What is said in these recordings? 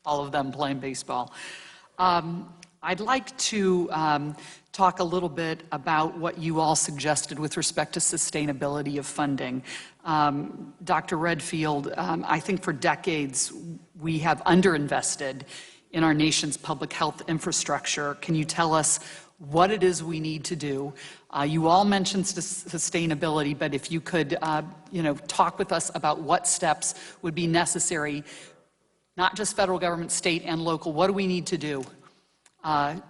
all of them playing baseball. I'd like to talk a little bit about what you all suggested with respect to sustainability of funding. Dr. Redfield, I think for decades we have underinvested in our nation's public health infrastructure. Can you tell us what it is we need to do? You all mentioned sustainability, but if you could talk with us about what steps would be necessary, not just federal government, state and local. What do we need to do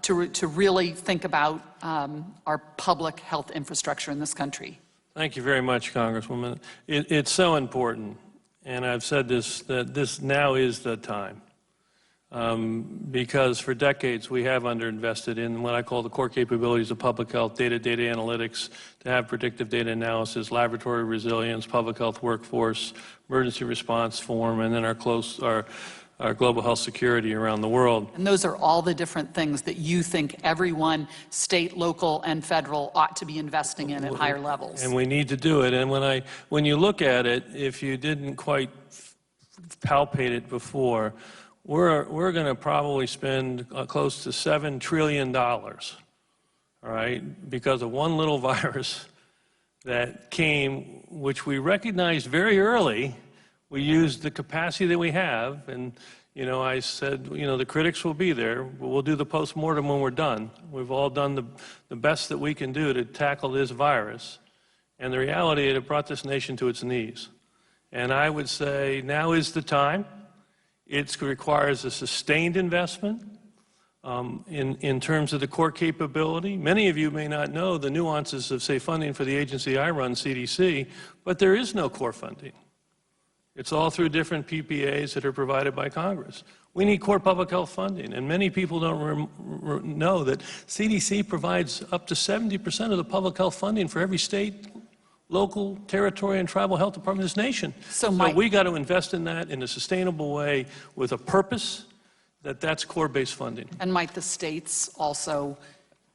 to really think about our public health infrastructure in this country? Thank you very much, Congresswoman. It's so important, and I've said this, that this now is the time. Because for decades we have underinvested in what I call the core capabilities of public health, data analytics, to have predictive data analysis, laboratory resilience, public health workforce, emergency response form, and then our global health security around the world. And those are all the different things that you think everyone, state, local, and federal, ought to be investing in at higher levels. And we need to do it. And when you look at it, if you didn't quite palpate it before, we're going to probably spend close to $7 trillion, all right, because of one little virus that came, which we recognized very early. We used the capacity that we have, and I said, the critics will be there, but we'll do the post-mortem when we're done. We've all done the best that we can do to tackle this virus, and the reality is it brought this nation to its knees. And I would say now is the time. It requires a sustained investment in terms of the core capability. Many of you may not know the nuances of, say, funding for the agency I run, CDC, but there is no core funding. It's all through different PPAs that are provided by Congress. We need core public health funding, and many people don't know that CDC provides up to 70% of the public health funding for every state, local, territory, and tribal health department in this nation. So we got to invest in that in a sustainable way with a purpose that's core-based funding. And might the states also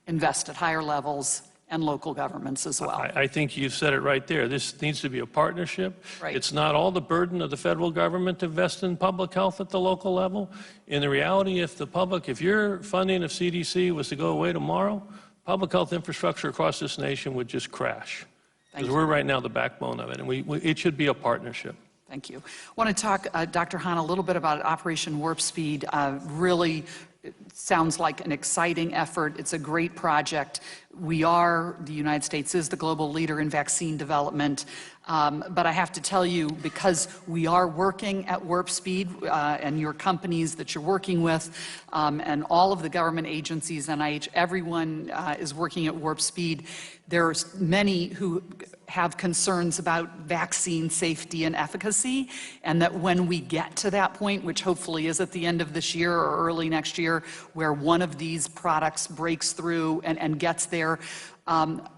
invest at higher levels, and local governments as well? I think you've said it right there. This needs to be a partnership. Right. It's not all the burden of the federal government to invest in public health at the local level. In the reality, if your funding of CDC was to go away tomorrow, public health infrastructure across this nation would just crash. Because we're right now the backbone of it, and it should be a partnership. Thank you. I want to talk, Dr. Hahn, a little bit about Operation Warp Speed. Really, it sounds like an exciting effort. It's a great project. The United States is the global leader in vaccine development. But I have to tell you, because we are working at warp speed, and your companies that you're working with, and all of the government agencies, NIH, everyone is working at warp speed. There's many who have concerns about vaccine safety and efficacy, and that when we get to that point, which hopefully is at the end of this year or early next year, where one of these products breaks through and gets there,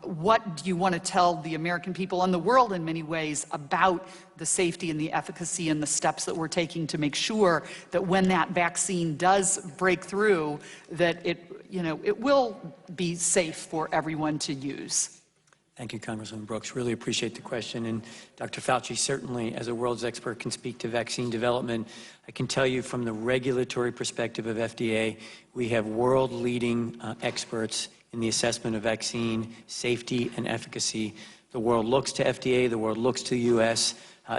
what do you want to tell the American people and the world in many ways about the safety and the efficacy and the steps that we're taking to make sure that when that vaccine does break through, that it will be safe for everyone to use? Thank you, Congresswoman Brooks. Really appreciate the question. And Dr. Fauci certainly, as a world's expert, can speak to vaccine development. I can tell you from the regulatory perspective of FDA, we have world-leading experts in the assessment of vaccine safety and efficacy. The world looks to FDA, the world looks to the U.S.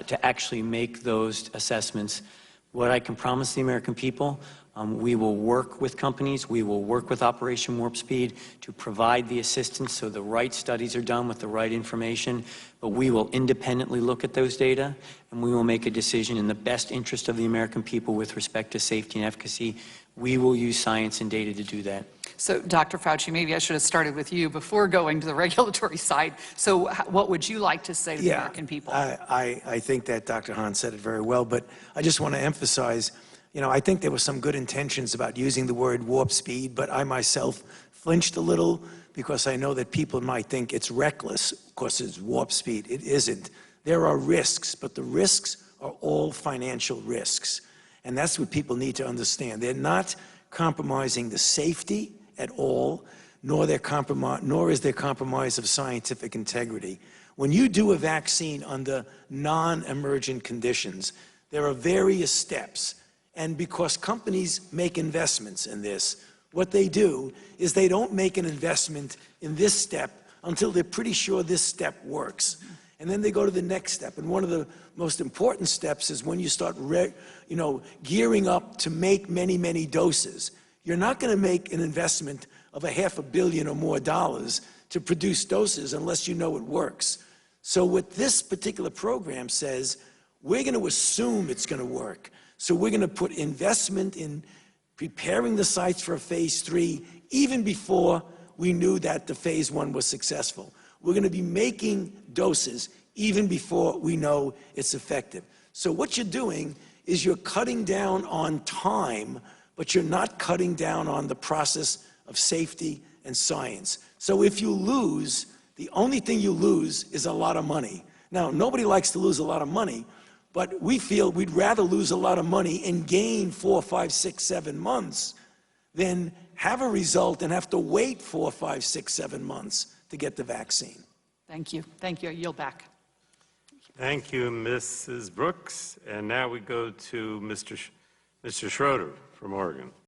To actually make those assessments. What I can promise the American people, we will work with companies, we will work with Operation Warp Speed to provide the assistance so the right studies are done with the right information, but we will independently look at those data and we will make a decision in the best interest of the American people with respect to safety and efficacy. We will use science and data to do that. So, Dr. Fauci, maybe I should have started with you before going to the regulatory side. So what would you like to say to the American people? I think that Dr. Hahn said it very well, but I just want to emphasize, I think there were some good intentions about using the word warp speed, but I myself flinched a little because I know that people might think it's reckless because it's warp speed. It isn't. There are risks, but the risks are all financial risks. And that's what people need to understand. They're not compromising the safety at all, nor is there compromise of scientific integrity. When you do a vaccine under non-emergent conditions, there are various steps. And because companies make investments in this, what they do is they don't make an investment in this step until they're pretty sure this step works. And then they go to the next step. And one of the most important steps is when you start gearing up to make many, many doses. You're not going to make an investment of $500 million or more to produce doses unless you know it works. So what this particular program says, we're going to assume it's going to work. So we're going to put investment in preparing the sites for a phase 3 even before we knew that the phase 1 was successful. We're going to be making doses even before we know it's effective. So what you're doing is you're cutting down on time, but you're not cutting down on the process of safety and science. So if you lose, the only thing you lose is a lot of money. Now, nobody likes to lose a lot of money, but we feel we'd rather lose a lot of money and gain 4, 5, 6, 7 months than have a result and have to wait 4, 5, 6, 7 months to get the vaccine. Thank you. Thank you. I yield back. Thank you, Mrs. Brooks. And now we go to Mr. Schroeder from Oregon.